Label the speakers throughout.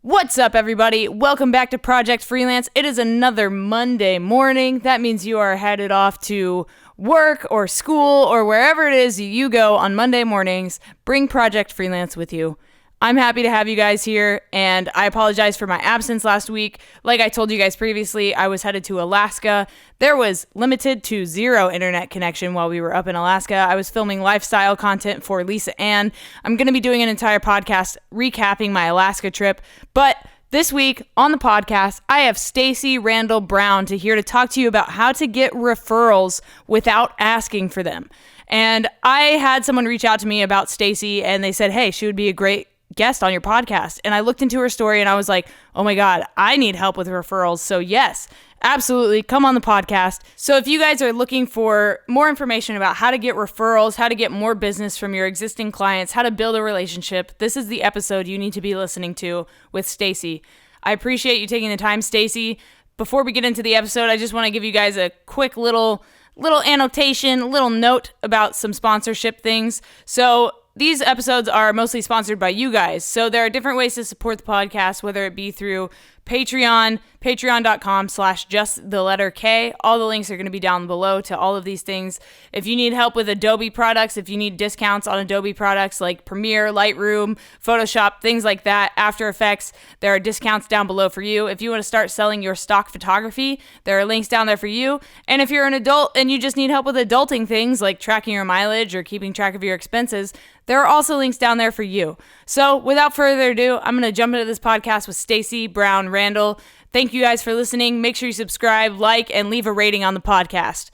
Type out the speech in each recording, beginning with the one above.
Speaker 1: What's up, everybody? Welcome back to Project Freelance. It is another Monday morning. That means you are headed off to work or school or wherever it is you go on Monday mornings. Bring Project Freelance with you. I'm happy to have you guys here, and I apologize for my absence last week. Like I told you guys previously, I was headed to Alaska. There was limited to zero internet connection while we were up in Alaska. I was filming lifestyle content for Lisa Ann. I'm going to be doing an entire podcast recapping my Alaska trip, but this week on the podcast, I have Stacey, Randall, Brown here to talk to you about how to get referrals without asking for them. And I had someone reach out to me about Stacey, and they said, hey, she would be a great guest on your podcast. And I looked into her story and I was like, oh my God, I need help with referrals. So yes, absolutely, come on the podcast. So if you guys are looking for more information about how to get referrals, how to get more business from your existing clients, how to build a relationship, this is the episode you need to be listening to with Stacey. I appreciate you taking the time, Stacey. Before we get into the episode, I just want to give you guys a quick little annotation, a little note about some sponsorship things. So these episodes are mostly sponsored by you guys. So there are different ways to support the podcast, whether it be through Patreon, patreon.com/just_K. All the links are going to be down below to all of these things. If you need help with Adobe products, if you need discounts on Adobe products like Premiere, Lightroom, Photoshop, things like that, After Effects, there are discounts down below for you. If you want to start selling your stock photography, there are links down there for you. And if you're an adult and you just need help with adulting things like tracking your mileage or keeping track of your expenses, there are also links down there for you. So without further ado, I'm going to jump into this podcast with Stacey, Brown, Randall. Thank you guys for listening. Make sure you subscribe, like, and leave a rating on the podcast.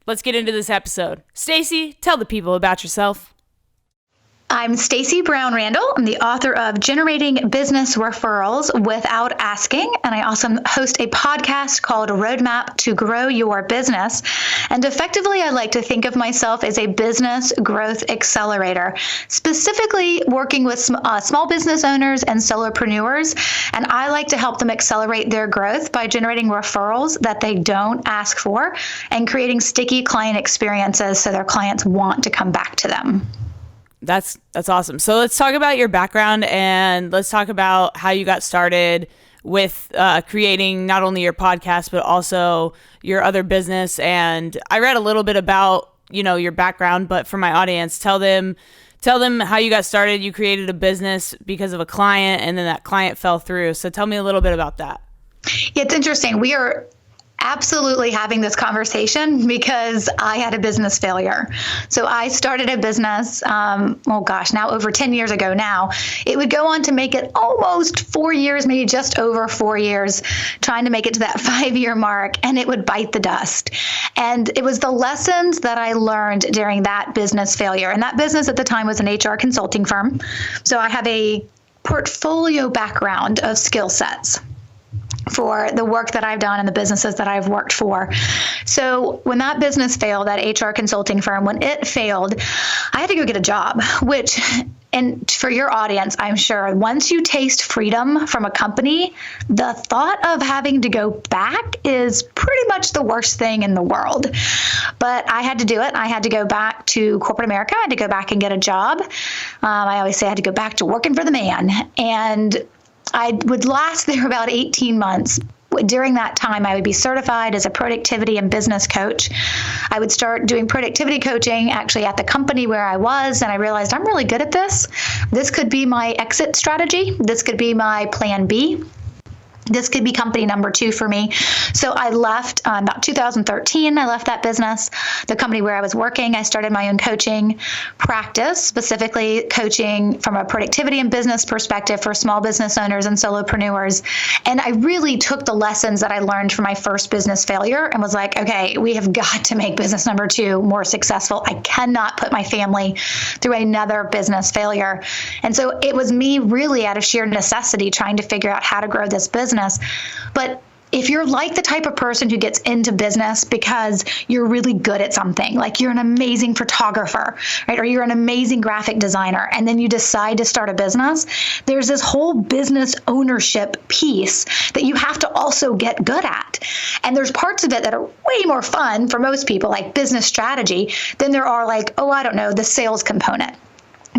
Speaker 1: Let's get into this episode. Stacey, tell the people about yourself.
Speaker 2: I'm Stacey Brown Randall. I'm the author of Generating Business Referrals Without Asking, and I also host a podcast called Roadmap to Grow Your Business. And effectively, I like to think of myself as a business growth accelerator, specifically working with small business owners and solopreneurs. And I like to help them accelerate their growth by generating referrals that they don't ask for and creating sticky client experiences so their clients want to come back to them.
Speaker 1: That's awesome. So let's talk about your background and let's talk about how you got started with creating not only your podcast, but also your other business. And I read a little bit about, your background, but for my audience, tell them how you got started. You created a business because of a client and then that client fell through. So tell me a little bit about that.
Speaker 2: Yeah, it's interesting. We are absolutely having this conversation because I had a business failure. So I started a business, now over 10 years ago now. It would go on to make it almost 4 years, maybe just over 4 years, trying to make it to that 5-year mark, and it would bite the dust. And it was the lessons that I learned during that business failure. And that business at the time was an HR consulting firm. So I have a portfolio background of skill sets for the work that I've done and the businesses that I've worked for. So when that business failed, that HR consulting firm, when it failed, I had to go get a job, which, and for your audience, I'm sure, once you taste freedom from a company, the thought of having to go back is pretty much the worst thing in the world. But I had to do it. I had to go back to corporate America. I had to go back and get a job. I always say I had to go back to working for the man. And I would last there about 18 months. During that time, I would be certified as a productivity and business coach. I would start doing productivity coaching actually at the company where I was, and I realized I'm really good at this. This could be my exit strategy. This could be my plan B. This could be company number 2 for me. So I left about 2013. I left that business, the company where I was working. I started my own coaching practice, specifically coaching from a productivity and business perspective for small business owners and solopreneurs. And I really took the lessons that I learned from my first business failure and was like, okay, we have got to make business number 2 more successful. I cannot put my family through another business failure. And so it was me really out of sheer necessity trying to figure out how to grow this business. But if you're like the type of person who gets into business because you're really good at something, like you're an amazing photographer, right? Or you're an amazing graphic designer, and then you decide to start a business, there's this whole business ownership piece that you have to also get good at. And there's parts of it that are way more fun for most people, like business strategy, than there are like, the sales component.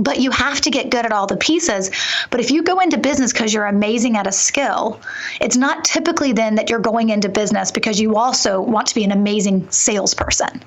Speaker 2: But you have to get good at all the pieces. But if you go into business because you're amazing at a skill, it's not typically then that you're going into business because you also want to be an amazing salesperson.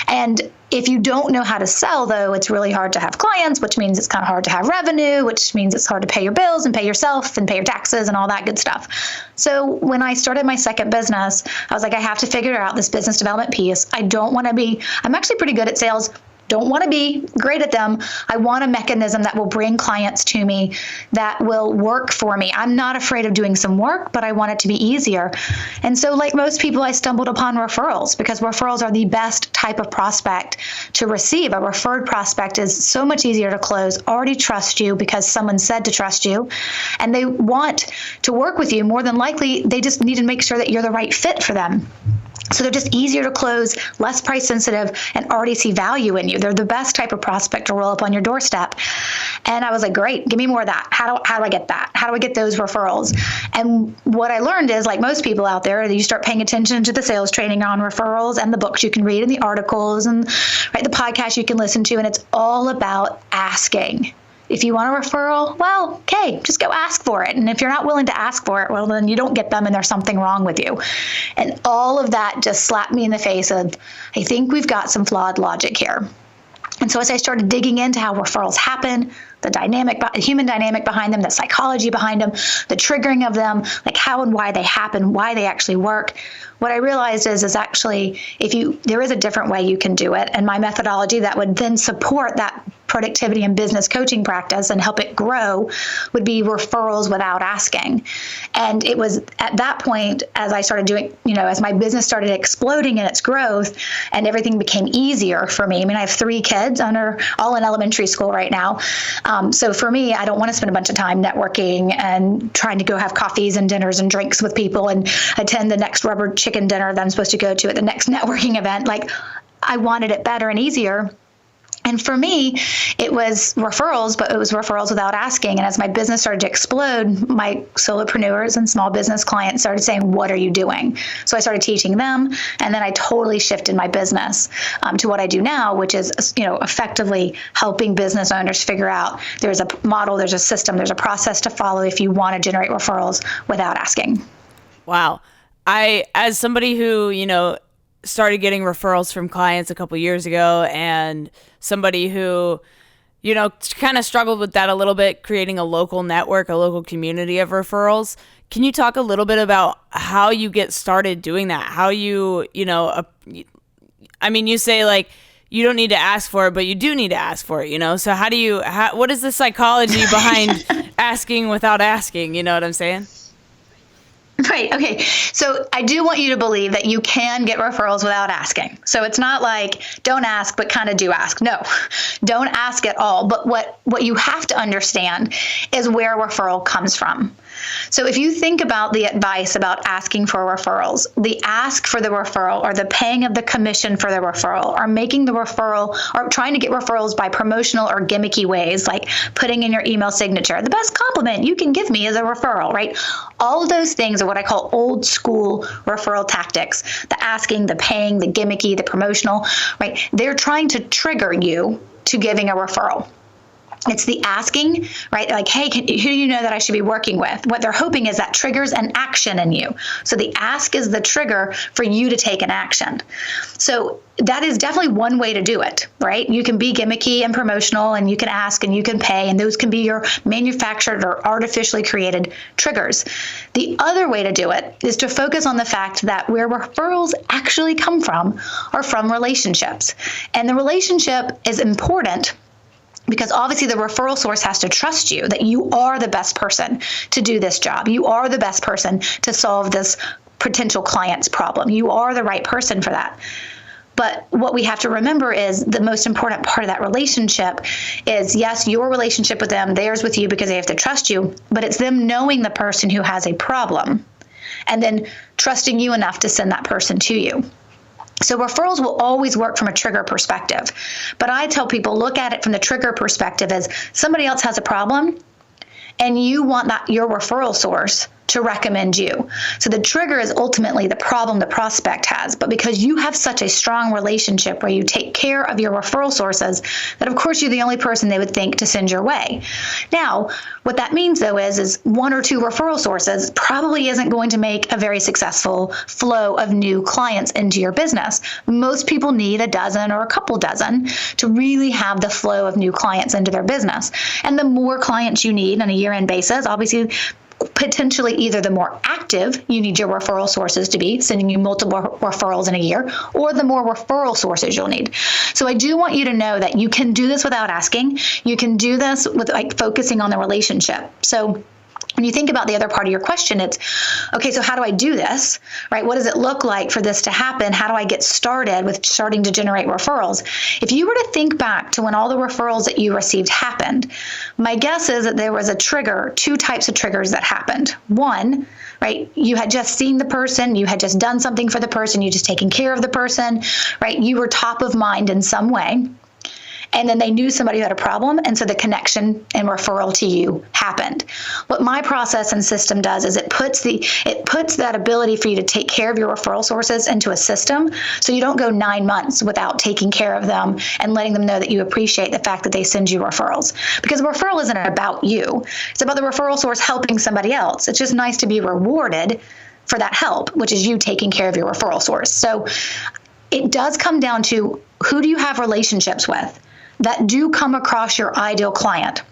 Speaker 2: And if you don't know how to sell, though, it's really hard to have clients, which means it's kind of hard to have revenue, which means it's hard to pay your bills and pay yourself and pay your taxes and all that good stuff. So when I started my second business, I was like, I have to figure out this business development piece. I'm actually pretty good at sales. Don't want to be great at them. I want a mechanism that will bring clients to me that will work for me. I'm not afraid of doing some work, but I want it to be easier. And so like most people, I stumbled upon referrals because referrals are the best type of prospect to receive. A referred prospect is so much easier to close, already trust you because someone said to trust you, and they want to work with you. More than likely, they just need to make sure that you're the right fit for them. So they're just easier to close, less price sensitive, and already see value in you. They're the best type of prospect to roll up on your doorstep. And I was like, great, give me more of that. How do I get that? How do I get those referrals? And what I learned is, like most people out there, you start paying attention to the sales training on referrals and the books you can read and the articles and the podcasts you can listen to. And it's all about asking. If you want a referral, well, okay, just go ask for it. And if you're not willing to ask for it, well, then you don't get them and there's something wrong with you. And all of that just slapped me in the face of, I think we've got some flawed logic here. And so as I started digging into how referrals happen, the human dynamic behind them, the psychology behind them, the triggering of them, like how and why they happen, why they actually work, what I realized is actually there is a different way you can do it. And my methodology that would then support that productivity and business coaching practice and help it grow would be referrals without asking. And it was at that point, as I started doing, as my business started exploding in its growth and everything became easier for me. I mean, I have 3 kids all in elementary school right now. So for me, I don't want to spend a bunch of time networking and trying to go have coffees and dinners and drinks with people and attend the next rubber chicken dinner that I'm supposed to go to at the next networking event. Like, I wanted it better and easier. And for me, it was referrals, but it was referrals without asking. And as my business started to explode, my solopreneurs and small business clients started saying, what are you doing? So I started teaching them. And then I totally shifted my business to what I do now, which is, effectively helping business owners figure out there's a model, there's a system, there's a process to follow if you want to generate referrals without asking.
Speaker 1: Wow. As somebody who, started getting referrals from clients a couple years ago, and somebody who, kind of struggled with that a little bit, creating a local network, a local community of referrals. Can you talk a little bit about how you get started doing that? How you, you say like, you don't need to ask for it, but you do need to ask for it, So what is the psychology behind asking without asking? You know what I'm saying?
Speaker 2: Right. Okay. So I do want you to believe that you can get referrals without asking. So it's not like don't ask, but kind of do ask. No, don't ask at all. But what you have to understand is where a referral comes from. So if you think about the advice about asking for referrals, the ask for the referral or the paying of the commission for the referral or making the referral or trying to get referrals by promotional or gimmicky ways, like putting in your email signature, the best compliment you can give me is a referral, right? All of those things are what I call old school referral tactics. The asking, the paying, the gimmicky, the promotional, right? They're trying to trigger you to giving a referral. It's the asking, right? Like, hey, who do you know that I should be working with? What they're hoping is that triggers an action in you. So the ask is the trigger for you to take an action. So that is definitely one way to do it, right? You can be gimmicky and promotional, and you can ask and you can pay, and those can be your manufactured or artificially created triggers. The other way to do it is to focus on the fact that where referrals actually come from are from relationships. And the relationship is important because obviously the referral source has to trust you that you are the best person to do this job. You are the best person to solve this potential client's problem. You are the right person for that. But what we have to remember is the most important part of that relationship is, yes, your relationship with them, theirs with you because they have to trust you, but it's them knowing the person who has a problem and then trusting you enough to send that person to you. So referrals will always work from a trigger perspective. But I tell people, look at it from the trigger perspective as somebody else has a problem and you want your referral source to recommend you. So the trigger is ultimately the problem the prospect has. But because you have such a strong relationship where you take care of your referral sources, that of course you're the only person they would think to send your way. Now, what that means though is one or two referral sources probably isn't going to make a very successful flow of new clients into your business. Most people need a dozen or a couple dozen to really have the flow of new clients into their business. And the more clients you need on a year-end basis, obviously, potentially either the more active you need your referral sources to be, sending you multiple referrals in a year, or the more referral sources you'll need. So I do want you to know that you can do this without asking. You can do this with focusing on the relationship. So when you think about the other part of your question, it's, okay, so how do I do this, right? What does it look like for this to happen? How do I get started with starting to generate referrals? If you were to think back to when all the referrals that you received happened, my guess is that there was a trigger, two types of triggers that happened. One, right, you had just seen the person, you had just done something for the person, you just taken care of the person, right? You were top of mind in some way. And then they knew somebody who had a problem, and so the connection and referral to you happened. What my process and system does is it puts that ability for you to take care of your referral sources into a system, so you don't go 9 months without taking care of them and letting them know that you appreciate the fact that they send you referrals. Because a referral isn't about you. It's about the referral source helping somebody else. It's just nice to be rewarded for that help, which is you taking care of your referral source. So it does come down to, who do you have relationships with that do come across your ideal client?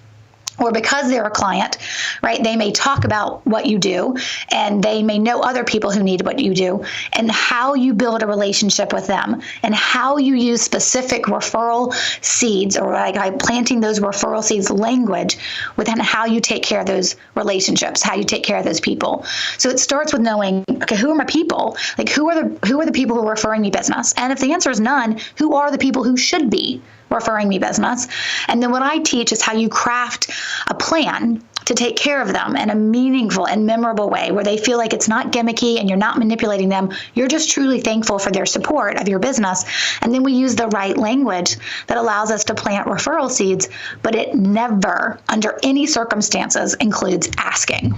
Speaker 2: Or because they're a client, right, they may talk about what you do, and they may know other people who need what you do, and how you build a relationship with them, and how you use specific referral seeds, or like planting those referral seeds language within how you take care of those relationships, how you take care of those people. So it starts with knowing, okay, who are my people? Like, who are the people who are referring me business? And if the answer is none, who are the people who should be referring me business? And then what I teach is how you craft a plan to take care of them in a meaningful and memorable way, where they feel like it's not gimmicky and you're not manipulating them. You're just truly thankful for their support of your business. And then we use the right language that allows us to plant referral seeds, but it never, under any circumstances, includes asking.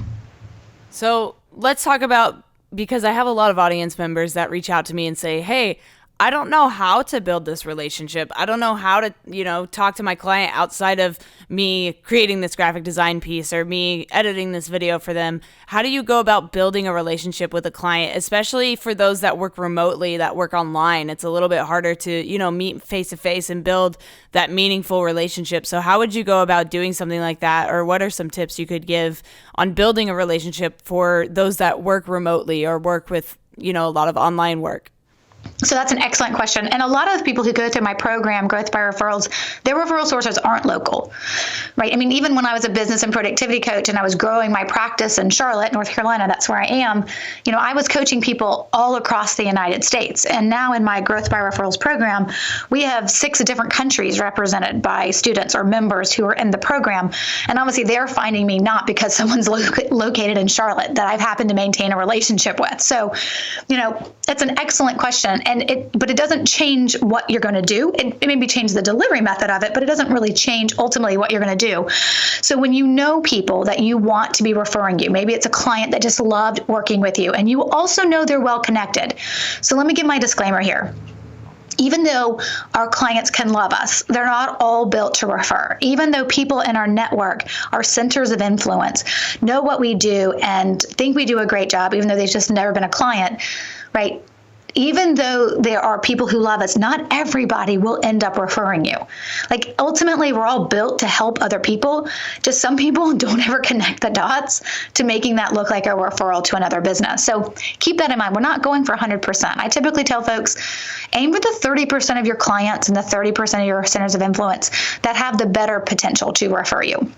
Speaker 1: So let's talk about, because I have a lot of audience members that reach out to me and say, hey, I don't know how to build this relationship. I don't know how to, talk to my client outside of me creating this graphic design piece or me editing this video for them. How do you go about building a relationship with a client, especially for those that work remotely, that work online? It's a little bit harder to, meet face to face and build that meaningful relationship. So how would you go about doing something like that? Or what are some tips you could give on building a relationship for those that work remotely or work with, a lot of online work?
Speaker 2: So that's an excellent question. And a lot of the people who go through my program, Growth by Referrals, their referral sources aren't local, right? I mean, even when I was a business and productivity coach and I was growing my practice in Charlotte, North Carolina, that's where I am, I was coaching people all across the United States. And now in my Growth by Referrals program, we have 6 different countries represented by students or members who are in the program. And obviously they're finding me not because someone's located in Charlotte that I've happened to maintain a relationship with. So, it's an excellent question. But it doesn't change what you're going to do. It maybe change the delivery method of it, but it doesn't really change ultimately what you're going to do. So when you know people that you want to be referring you, maybe it's a client that just loved working with you, and you also know they're well connected. So let me give my disclaimer here. Even though our clients can love us, they're not all built to refer. Even though people in our network are centers of influence, know what we do and think we do a great job, even though they've just never been a client, right? Even though there are people who love us, not everybody will end up referring you. Like, ultimately, we're all built to help other people. Just some people don't ever connect the dots to making that look like a referral to another business. So keep that in mind. We're not going for 100%. I typically tell folks, aim for the 30% of your clients and the 30% of your centers of influence that have the better potential to refer you.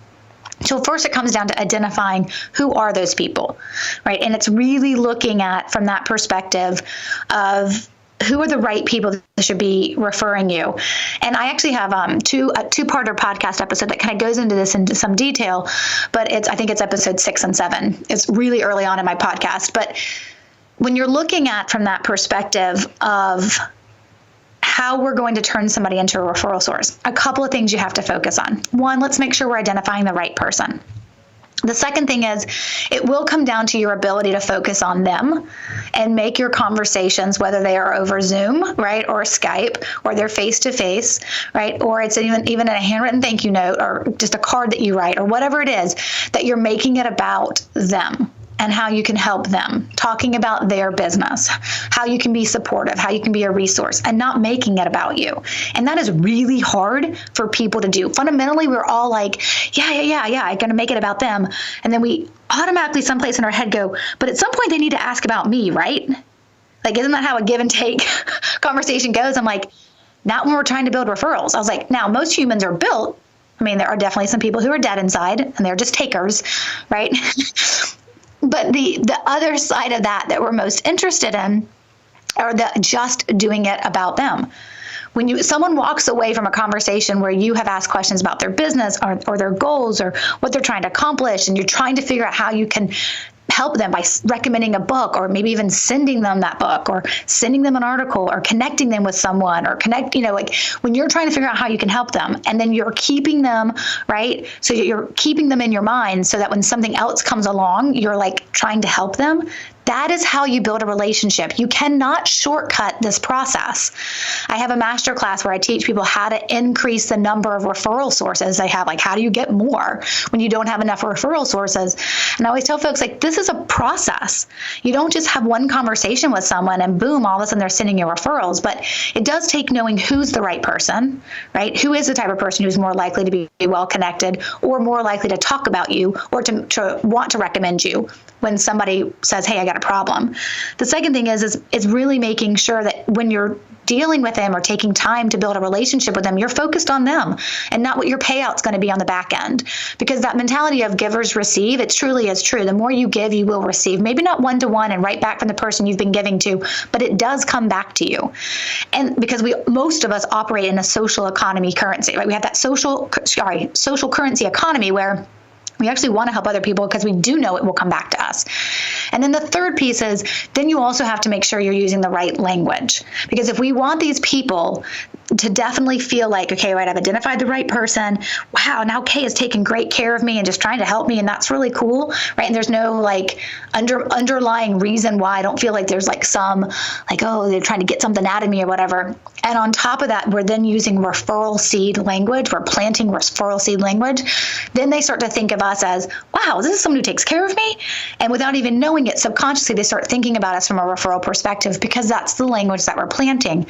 Speaker 2: So first, it comes down to identifying who are those people, right? And it's really looking at, from that perspective of, who are the right people that should be referring you. And I actually have a two-parter podcast episode that kind of goes into this into some detail, but I think it's episode 6 and 7. It's really early on in my podcast. But when you're looking at, from that perspective of how we're going to turn somebody into a referral source, a couple of things you have to focus on. One, let's make sure we're identifying the right person. The second thing is it will come down to your ability to focus on them and make your conversations, whether they are over Zoom, right, or Skype, or they're face-to-face, right, or it's even a handwritten thank you note or just a card that you write or whatever it is, that you're making it about them and how you can help them, talking about their business, how you can be supportive, how you can be a resource, and not making it about you. And that is really hard for people to do. Fundamentally, we're all like, yeah, I'm going to make it about them. And then we automatically someplace in our head go, but at some point they need to ask about me, right? Like, isn't that how a give and take conversation goes? I'm like, not when we're trying to build referrals. I was like, now most humans are built. I mean, there are definitely some people who are dead inside and they're just takers, right? But the other side of that we're most interested in are just doing it about them. When someone walks away from a conversation where you have asked questions about their business or their goals or what they're trying to accomplish, and you're trying to figure out how you can help them by recommending a book, or maybe even sending them that book, or sending them an article, or connecting them with someone, or like when you're trying to figure out how you can help them, and then you're keeping them, right? So you're keeping them in your mind so that when something else comes along, you're like trying to help them. That is how you build a relationship. You cannot shortcut this process. I have a masterclass where I teach people how to increase the number of referral sources they have. Like, how do you get more when you don't have enough referral sources? And I always tell folks, like, this is a process. You don't just have one conversation with someone and boom, all of a sudden they're sending you referrals. But it does take knowing who's the right person, right? Who is the type of person who's more likely to be well connected, or more likely to talk about you, or to want to recommend you when somebody says, hey, I got a problem. The second thing is really making sure that when you're dealing with them or taking time to build a relationship with them, you're focused on them and not what your payout's going to be on the back end. Because that mentality of givers receive, it truly is true. The more you give, you will receive. Maybe not one-to-one and right back from the person you've been giving to, but it does come back to you. And because most of us operate in a social economy currency, right? We have that social currency economy where we actually want to help other people because we do know it will come back to us. And then the third piece is then you also have to make sure you're using the right language. Because if we want these people to definitely feel like, okay, right, I've identified the right person. Wow, now Kay is taking great care of me and just trying to help me, and that's really cool, right? And there's no like underlying reason why I don't feel like there's like some like, oh, they're trying to get something out of me or whatever. And on top of that, we're then using referral seed language. We're planting referral seed language. Then they start to think of us as, wow, this is someone who takes care of me. And without even knowing it, subconsciously, they start thinking about us from a referral perspective because that's the language that we're planting.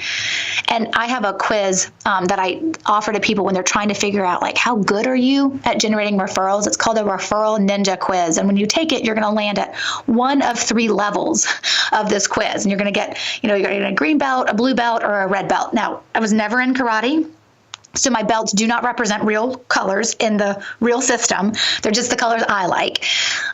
Speaker 2: And I have a quiz that I offer to people when they're trying to figure out like, how good are you at generating referrals? It's called a Referral Ninja Quiz. And when you take it, you're going to land at one of 3 levels of this quiz. And you're going to get, you're going to get a green belt, a blue belt, or a red belt. Now, I was never in karate, so my belts do not represent real colors in the real system. They're just the colors I like.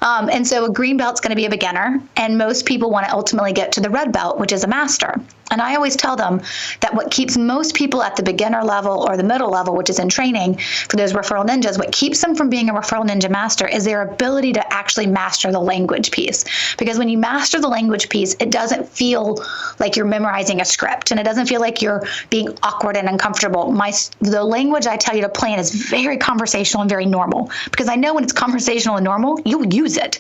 Speaker 2: And so a green belt's going to be a beginner, and most people want to ultimately get to the red belt, which is a master. And I always tell them that what keeps most people at the beginner level or the middle level, which is in training for those referral ninjas, what keeps them from being a referral ninja master is their ability to actually master the language piece. Because when you master the language piece, it doesn't feel like you're memorizing a script, and it doesn't feel like you're being awkward and uncomfortable. The language I tell you to plan is very conversational and very normal, because I know when it's conversational and normal, you'll use it.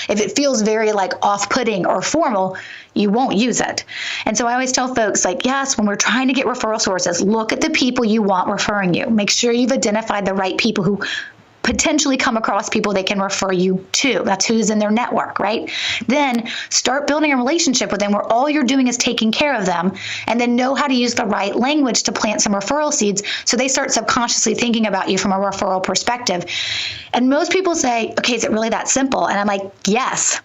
Speaker 2: If it feels very like off-putting or formal, you won't use it. And so I always tell folks, like, yes, when we're trying to get referral sources, look at the people you want referring you. Make sure you've identified the right people who potentially come across people they can refer you to. That's who's in their network, right? Then start building a relationship with them where all you're doing is taking care of them, and then know how to use the right language to plant some referral seeds so they start subconsciously thinking about you from a referral perspective. And most people say, okay, is it really that simple? And I'm like, yes.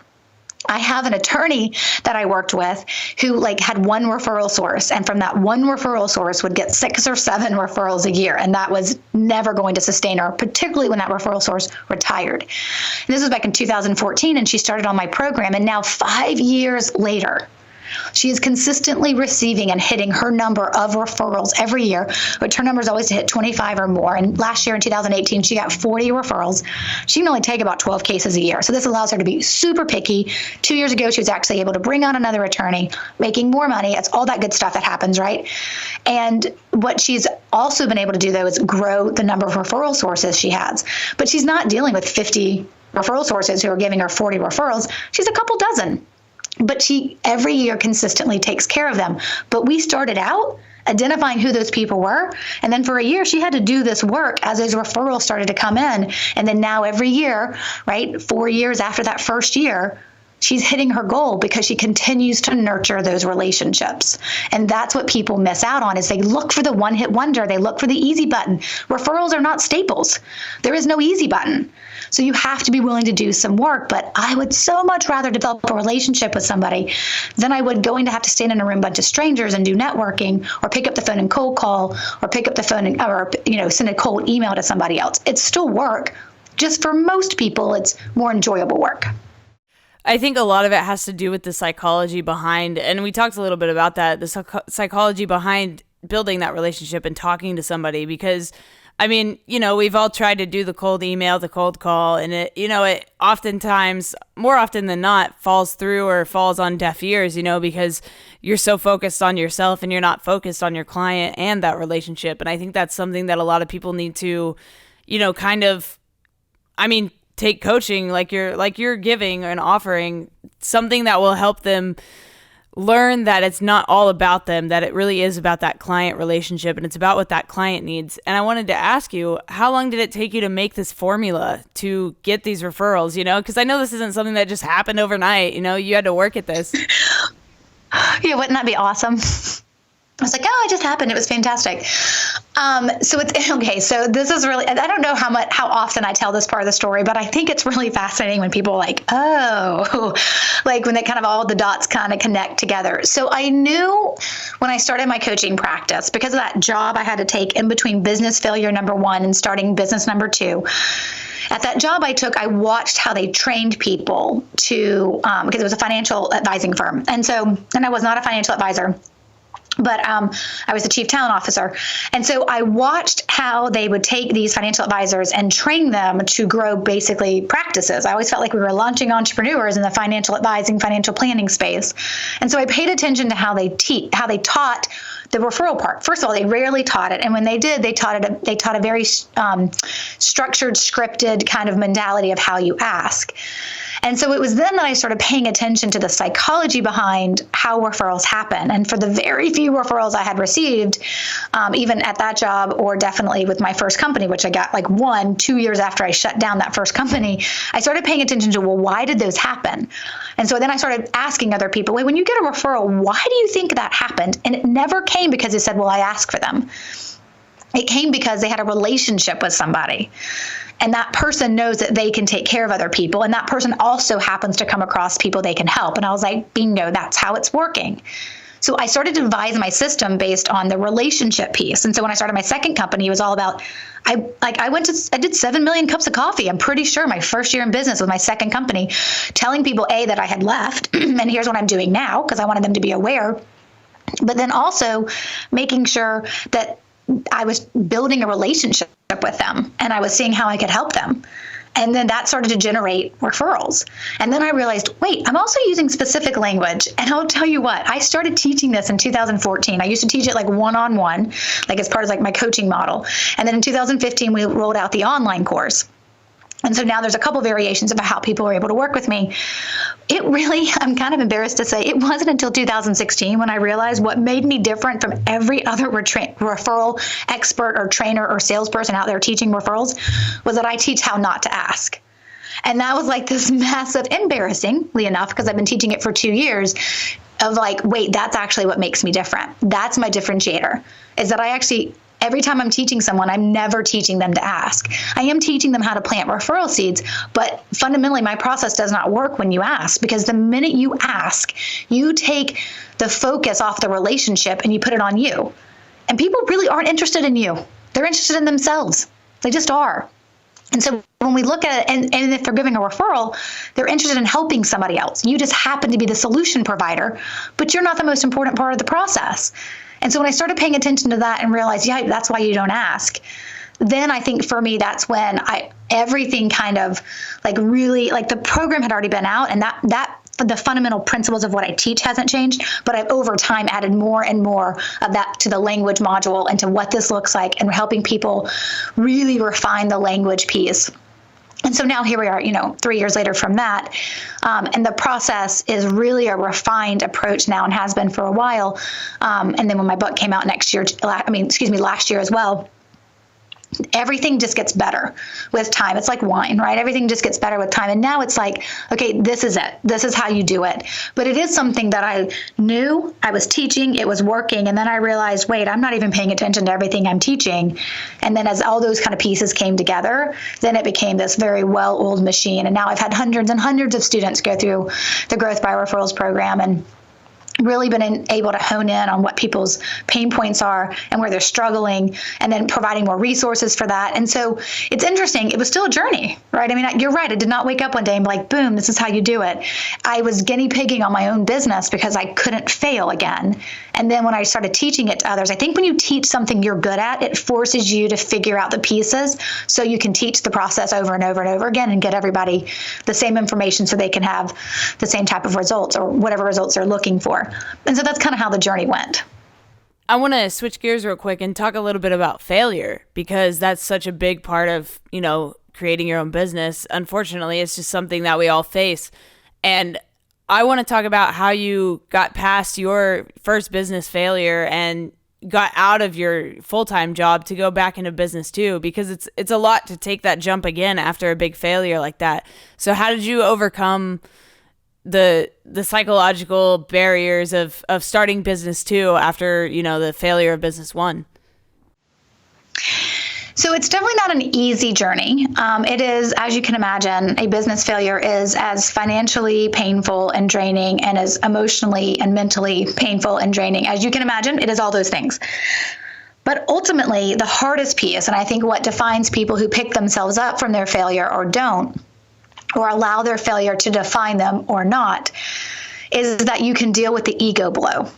Speaker 2: I have an attorney that I worked with who like had one referral source, and from that one referral source would get 6 or 7 referrals a year. And that was never going to sustain her, particularly when that referral source retired. And this was back in 2014, and she started on my program. And now 5 years later, she is consistently receiving and hitting her number of referrals every year, but her number is always to hit 25 or more. And last year in 2018, she got 40 referrals. She can only take about 12 cases a year. So this allows her to be super picky. 2 years ago, she was actually able to bring on another attorney, making more money. It's all that good stuff that happens, right? And what she's also been able to do, though, is grow the number of referral sources she has. But she's not dealing with 50 referral sources who are giving her 40 referrals. She's a couple dozen, but she every year consistently takes care of them. But we started out identifying who those people were. And then for a year, she had to do this work as those referrals started to come in. And then now every year, right, 4 years after that first year, she's hitting her goal because she continues to nurture those relationships. And that's what people miss out on, is they look for the one-hit wonder. They look for the easy button. Referrals are not staples. There is no easy button. So you have to be willing to do some work. But I would so much rather develop a relationship with somebody than I would going to have to stand in a room with a bunch of strangers and do networking, or pick up the phone and cold call, or pick up the phone and, or send a cold email to somebody else. It's still work. Just for most people, it's more enjoyable work.
Speaker 1: I think a lot of it has to do with the psychology behind, and we talked a little bit about that, the psychology behind building that relationship and talking to somebody. Because, I mean, we've all tried to do the cold email, the cold call, and it oftentimes, more often than not, falls through or falls on deaf ears, because you're so focused on yourself and you're not focused on your client and that relationship. And I think that's something that a lot of people need to, take coaching like you're giving and offering, something that will help them learn that it's not all about them, that it really is about that client relationship and it's about what that client needs. And I wanted to ask you, how long did it take you to make this formula to get these referrals? Because I know this isn't something that just happened overnight. You had to work at this.
Speaker 2: Yeah, wouldn't that be awesome? I was like, oh, it just happened. It was fantastic. So it's okay. So this is really, I don't know how often I tell this part of the story, but I think it's really fascinating when people are like, oh, like when they kind of all the dots kind of connect together. So I knew when I started my coaching practice, because of that job I had to take in between business failure number 1 and starting business number 2. At that job I took, I watched how they trained people to, because it was a financial advising firm. And I was not a financial advisor, but I was the chief talent officer. And so I watched how they would take these financial advisors and train them to grow basically practices. I always felt like we were launching entrepreneurs in the financial advising, financial planning space. And so I paid attention to how they taught the referral part. First of all, they rarely taught it. And when they did, they taught a very structured, scripted kind of mentality of how you ask. And so it was then that I started paying attention to the psychology behind how referrals happen. And for the very few referrals I had received, even at that job, or definitely with my first company, which I got like 2 years after I shut down that first company, I started paying attention to, well, why did those happen? And so then I started asking other people, wait, when you get a referral, why do you think that happened? And it never came because they said, well, I asked for them. It came because they had a relationship with somebody. And that person knows that they can take care of other people. And that person also happens to come across people they can help. And I was like, bingo, that's how it's working. So I started to devise my system based on the relationship piece. And so when I started my second company, it was all about, I did 7 million cups of coffee. I'm pretty sure my first year in business with my second company, telling people, that I had left, and here's what I'm doing now, because I wanted them to be aware. But then also making sure that I was building a relationship with them and I was seeing how I could help them. And then that started to generate referrals. And then I realized, wait, I'm also using specific language. And I'll tell you what, I started teaching this in 2014. I used to teach it like one-on-one, like as part of like my coaching model. And then in 2015, we rolled out the online course. And so now there's a couple variations about how people are able to work with me. It really, I'm kind of embarrassed to say, it wasn't until 2016 when I realized what made me different from every other referral expert or trainer or salesperson out there teaching referrals was that I teach how not to ask. And that was like this massive, embarrassingly enough, because I've been teaching it for 2 years, of like, wait, that's actually what makes me different. That's my differentiator, is that I actually, every time I'm teaching someone, I'm never teaching them to ask. I am teaching them how to plant referral seeds, but fundamentally my process does not work when you ask, because the minute you ask, you take the focus off the relationship and you put it on you. And people really aren't interested in you. They're interested in themselves. They just are. And so when we look at it, and if they're giving a referral, they're interested in helping somebody else. You just happen to be the solution provider, but you're not the most important part of the process. And so when I started paying attention to that and realized, yeah, that's why you don't ask, then I think for me, that's when everything kind of like really, like the program had already been out, and that the fundamental principles of what I teach hasn't changed, but I've over time added more and more of that to the language module and to what this looks like, and helping people really refine the language piece. And so now here we are, 3 years later from that. And the process is really a refined approach now and has been for a while. And then when my book came out last year as well, everything just gets better with time. It's like wine, right? Everything just gets better with time. And now it's like, okay, this is it. This is how you do it. But it is something that I knew I was teaching. It was working. And then I realized, wait, I'm not even paying attention to everything I'm teaching. And then as all those kind of pieces came together, then it became this very well-oiled machine. And now I've had hundreds and hundreds of students go through the Growth by Referrals program and really been able to hone in on what people's pain points are and where they're struggling, and then providing more resources for that. And so it's interesting. It was still a journey, right? I mean, you're right. I did not wake up one day and be like, boom, this is how you do it. I was guinea pigging on my own business because I couldn't fail again. And then when I started teaching it to others, I think when you teach something you're good at, it forces you to figure out the pieces so you can teach the process over and over and over again and get everybody the same information so they can have the same type of results or whatever results they're looking for. And so that's kind of how the journey went.
Speaker 1: I want to switch gears real quick and talk a little bit about failure, because that's such a big part of, creating your own business. Unfortunately, it's just something that we all face. And I want to talk about how you got past your first business failure and got out of your full-time job to go back into business too, because it's a lot to take that jump again after a big failure like that. So how did you overcome the psychological barriers of starting business two after, the failure of business one?
Speaker 2: So it's definitely not an easy journey. It is, as you can imagine, a business failure is as financially painful and draining and as emotionally and mentally painful and draining. As you can imagine, it is all those things. But ultimately, the hardest piece, and I think what defines people who pick themselves up from their failure or don't, or allow their failure to define them or not, is that you can deal with the ego blow.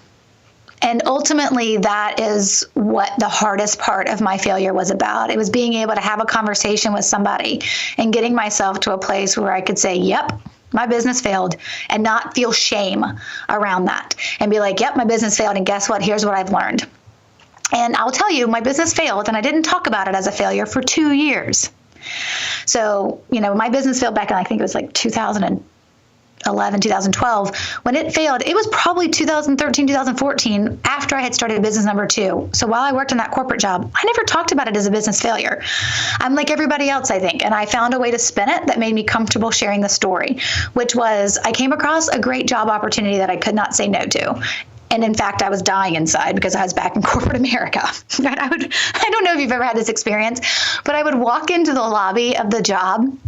Speaker 2: And ultimately, that is what the hardest part of my failure was about. It was being able to have a conversation with somebody and getting myself to a place where I could say, yep, my business failed, and not feel shame around that and be like, yep, my business failed. And guess what? Here's what I've learned. And I'll tell you, my business failed, and I didn't talk about it as a failure for 2 years. So, my business failed back in, I think it was like 2011, 2012. When it failed, it was probably 2013, 2014, after I had started business number 2. So while I worked in that corporate job, I never talked about it as a business failure. I'm like everybody else, I think. And I found a way to spin it that made me comfortable sharing the story, which was I came across a great job opportunity that I could not say no to. And in fact, I was dying inside because I was back in corporate America. Right? I don't know if you've ever had this experience, but I would walk into the lobby of the job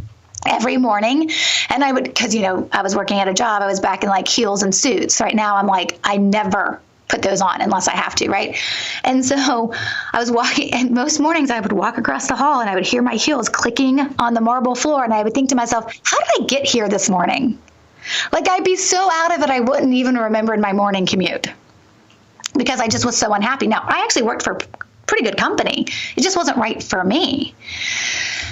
Speaker 2: every morning, and I would, because, I was working at a job, I was back in like heels and suits. Right now, I'm like, I never put those on unless I have to, right? And so I was walking, and most mornings I would walk across the hall and I would hear my heels clicking on the marble floor, and I would think to myself, how did I get here this morning? Like, I'd be so out of it, I wouldn't even remember in my morning commute because I just was so unhappy. Now, I actually worked for a pretty good company. It just wasn't right for me.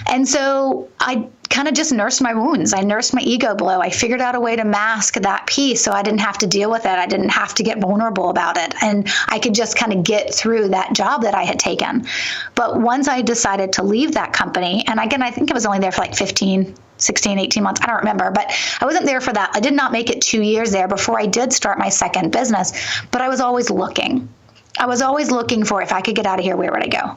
Speaker 2: And so I kind of just nursed my wounds. I nursed my ego blow. I figured out a way to mask that piece so I didn't have to deal with it. I didn't have to get vulnerable about it. And I could just kind of get through that job that I had taken. But once I decided to leave that company, and again, I think I was only there for like 16, 18 months. I don't remember, but I wasn't there for that. I did not make it 2 years there before I did start my second business, but I was always looking. I was always looking for, if I could get out of here, where would I go?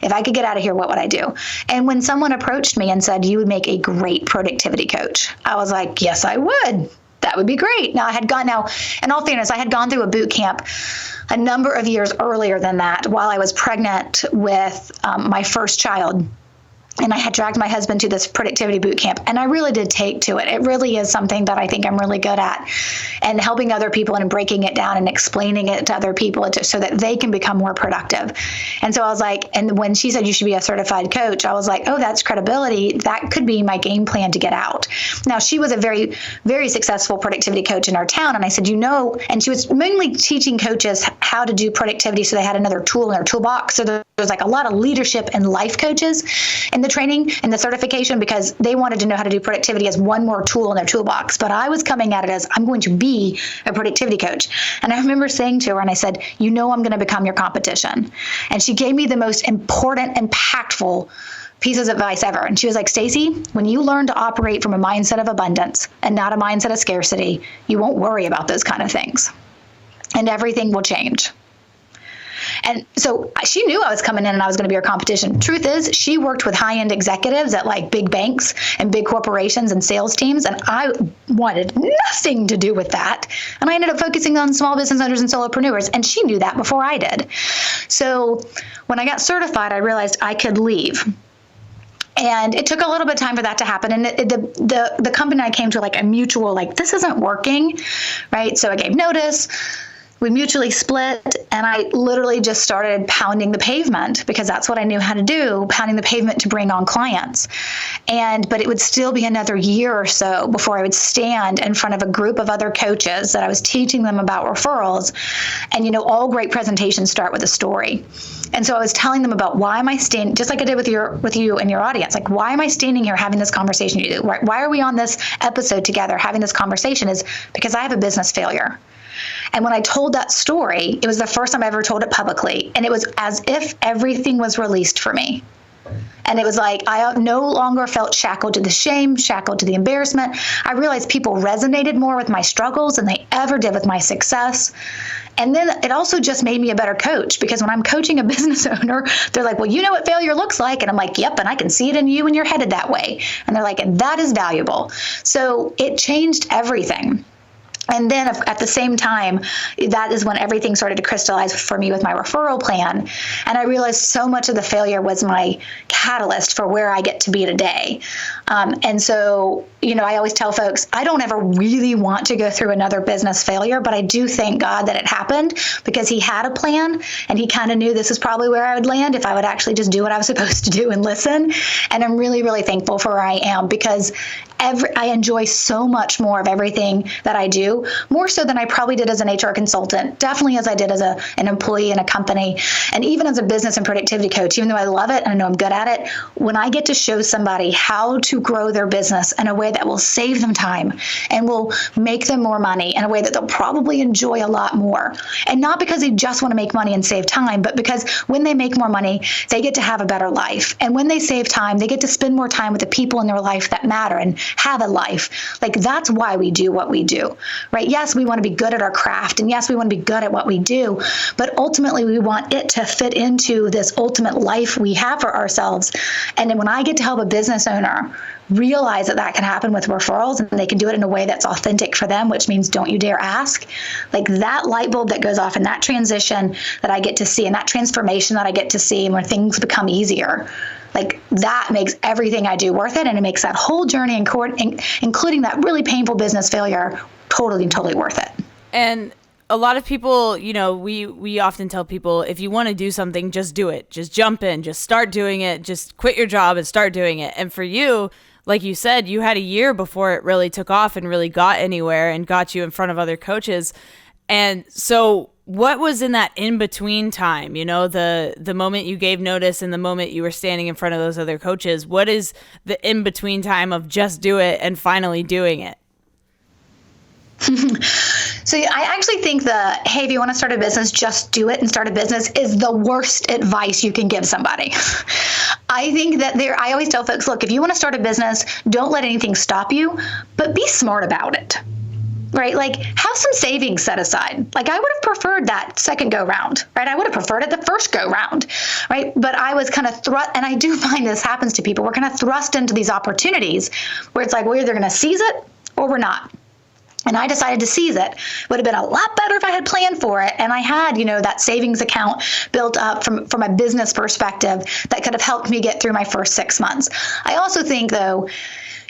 Speaker 2: If I could get out of here, what would I do? And when someone approached me and said, you would make a great productivity coach, I was like, yes, I would. That would be great. Now, in all fairness, I had gone through a boot camp a number of years earlier than that while I was pregnant with my first child. And I had dragged my husband to this productivity boot camp, and I really did take to it. It really is something that I think I'm really good at, and helping other people and breaking it down and explaining it to other people so that they can become more productive. And so I was like, and when she said you should be a certified coach, I was like, oh, that's credibility. That could be my game plan to get out. Now, she was a very, very successful productivity coach in our town. And I said, and she was mainly teaching coaches how to do productivity so they had another tool in their toolbox. So there was like a lot of leadership and life coaches in the training and the certification because they wanted to know how to do productivity as one more tool in their toolbox. But I was coming at it as, I'm going to be a productivity coach. And I remember saying to her, and I said, I'm going to become your competition. And she gave me the most important, impactful pieces of advice ever. And she was like, Stacey, when you learn to operate from a mindset of abundance and not a mindset of scarcity, you won't worry about those kind of things. And everything will change. And so she knew I was coming in and I was going to be her competition. Truth is, she worked with high-end executives at like big banks and big corporations and sales teams, and I wanted nothing to do with that. And I ended up focusing on small business owners and solopreneurs, and she knew that before I did. So when I got certified, I realized I could leave. And it took a little bit of time for that to happen. And the company I came to, like a mutual, like, this isn't working, right? So I gave notice. We mutually split, and I literally just started pounding the pavement because that's what I knew how to do, pounding the pavement to bring on clients. But it would still be another year or so before I would stand in front of a group of other coaches that I was teaching them about referrals. And, all great presentations start with a story. And so I was telling them about why am I standing, just like I did with you and your audience, like, why am I standing here having this conversation with you? Why are we on this episode together having this conversation? Is because I have a business failure. And when I told that story, it was the first time I ever told it publicly. And it was as if everything was released for me. And it was like I no longer felt shackled to the shame, shackled to the embarrassment. I realized people resonated more with my struggles than they ever did with my success. And then it also just made me a better coach, because when I'm coaching a business owner, they're like, well, you know what failure looks like? And I'm like, yep, and I can see it in you and you're headed that way. And they're like, and that is valuable. So it changed everything. And then at the same time, that is when everything started to crystallize for me with my referral plan. And I realized so much of the failure was my catalyst for where I get to be today. And so, I always tell folks, I don't ever really want to go through another business failure, but I do thank God that it happened, because he had a plan and he kind of knew this is probably where I would land if I would actually just do what I was supposed to do and listen. And I'm really, really thankful for where I am, because I enjoy so much more of everything that I do, more so than I probably did as an HR consultant, definitely as I did as an employee in a company, and even as a business and productivity coach. Even though I love it and I know I'm good at it, when I get to show somebody how to grow their business in a way that will save them time and will make them more money in a way that they'll probably enjoy a lot more, and not because they just want to make money and save time, but because when they make more money, they get to have a better life. And when they save time, they get to spend more time with the people in their life that matter and have a life. Like, that's why we do what we do, right? Yes, we want to be good at our craft, and yes, we want to be good at what we do, but ultimately we want it to fit into this ultimate life we have for ourselves. And then when I get to help a business owner realize that can happen with referrals, and they can do it in a way that's authentic for them, which means don't you dare ask, like that light bulb that goes off in that transition that I get to see, and that transformation that I get to see, and when things become easier, like that makes everything I do worth it. And it makes that whole journey, including that really painful business failure, totally worth it.
Speaker 1: And a lot of people, we often tell people, if you want to do something, just do it. Just jump in, just start doing it, just quit your job and start doing it. And for you, like you said, you had a year before it really took off and really got anywhere and got you in front of other coaches. And so what was in that in-between time, the moment you gave notice and the moment you were standing in front of those other coaches? What is the in-between time of just do it and finally doing it?
Speaker 2: So I actually think hey, if you want to start a business, just do it and start a business is the worst advice you can give somebody. I think that I always tell folks, look, if you want to start a business, don't let anything stop you, but be smart about it. Right? Like, have some savings set aside. Like, I would have preferred that second go round, right? I would have preferred it the first go round, right? But I was kind of and I do find this happens to people. We're kind of thrust into these opportunities where it's like, we're either going to seize it or we're not. And I decided to seize it. Would have been a lot better if I had planned for it. And I had, that savings account built up from a business perspective that could have helped me get through my first 6 months. I also think, though,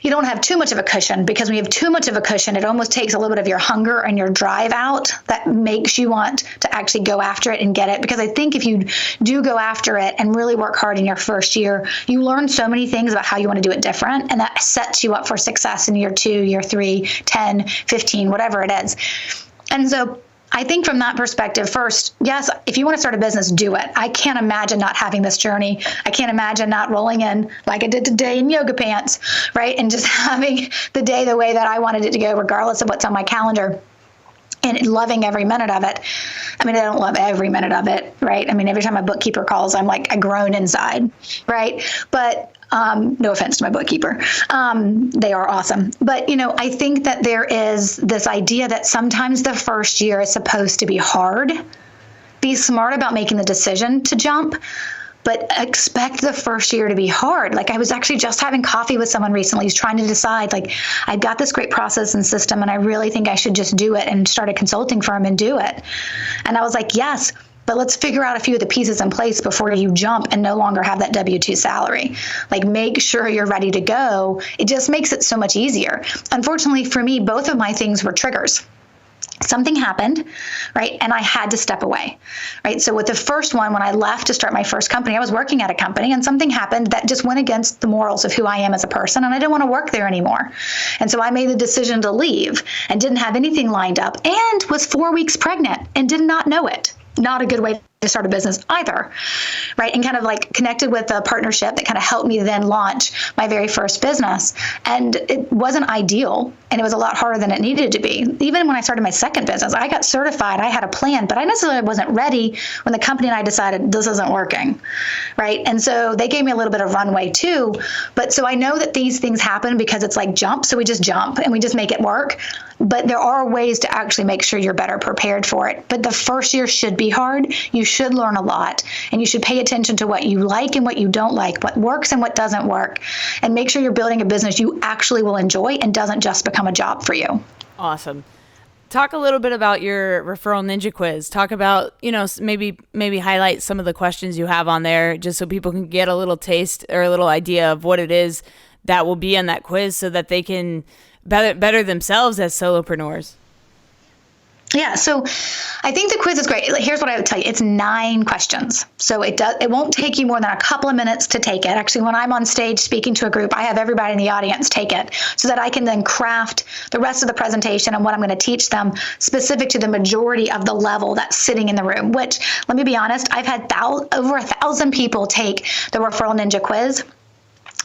Speaker 2: you don't have too much of a cushion, because when you have too much of a cushion, it almost takes a little bit of your hunger and your drive out that makes you want to actually go after it and get it. Because I think if you do go after it and really work hard in your first year, you learn so many things about how you want to do it different. And that sets you up for success in year 2, year 3, 10, 15, whatever it is. And so I think from that perspective, first, yes, if you want to start a business, do it. I can't imagine not having this journey. I can't imagine not rolling in like I did today in yoga pants, right? And just having the day the way that I wanted it to go, regardless of what's on my calendar, and loving every minute of it. I mean, I don't love every minute of it, right? I mean, every time my bookkeeper calls, I'm like, I groan inside, right? But No offense to my bookkeeper. They are awesome. But, I think that there is this idea that sometimes the first year is supposed to be hard. Be smart about making the decision to jump, but expect the first year to be hard. Like, I was actually just having coffee with someone recently who's trying to decide, like, I've got this great process and system, and I really think I should just do it and start a consulting firm and do it. And I was like, yes, but let's figure out a few of the pieces in place before you jump and no longer have that W-2 salary. Like, make sure you're ready to go. It just makes it so much easier. Unfortunately for me, both of my things were triggers. Something happened, right? And I had to step away, right? So with the first one, when I left to start my first company, I was working at a company and something happened that just went against the morals of who I am as a person. And I didn't want to work there anymore. And so I made the decision to leave and didn't have anything lined up and was 4 weeks pregnant and did not know it. Not a good way to start a business either, right? And kind of like connected with a partnership that kind of helped me then launch my very first business. And it wasn't ideal, and it was a lot harder than it needed to be. Even when I started my second business, I got certified, I had a plan, but I necessarily wasn't ready when the company and I decided this isn't working, right? And so they gave me a little bit of runway too. But so I know that these things happen because it's like jump, so we just jump and we just make it work. But there are ways to actually make sure you're better prepared for it. But the first year should be hard. You should learn a lot, and you should pay attention to what you like and what you don't like, what works and what doesn't work, and make sure you're building a business you actually will enjoy and doesn't just become a job for you.
Speaker 1: Awesome. Talk a little bit about your Referral Ninja quiz. Talk about, maybe highlight some of the questions you have on there just so people can get a little taste or a little idea of what it is that will be on that quiz so that they can better themselves as solopreneurs.
Speaker 2: Yeah, so I think the quiz is great. Here's what I would tell you. It's 9 questions. So it won't take you more than a couple of minutes to take it. Actually, when I'm on stage speaking to a group, I have everybody in the audience take it so that I can then craft the rest of the presentation and what I'm going to teach them specific to the majority of the level that's sitting in the room, which, let me be honest, I've had over 1,000 people take the Referral Ninja quiz.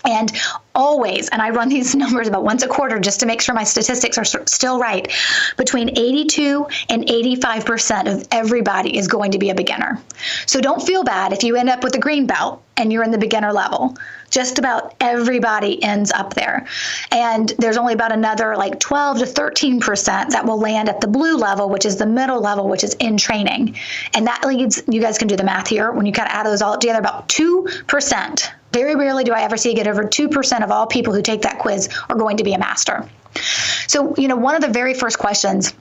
Speaker 2: And always, and I run these numbers about once a quarter just to make sure my statistics are still right, between 82 and 85% of everybody is going to be a beginner. So don't feel bad if you end up with a green belt and you're in the beginner level. Just about everybody ends up there. And there's only about another 12 to 13% that will land at the blue level, which is the middle level, which is in training. And that leads, you guys can do the math here, when you kind of add those all together, about 2%. Very rarely do I ever see get over 2% of all people who take that quiz are going to be a master. So, one of the very first questions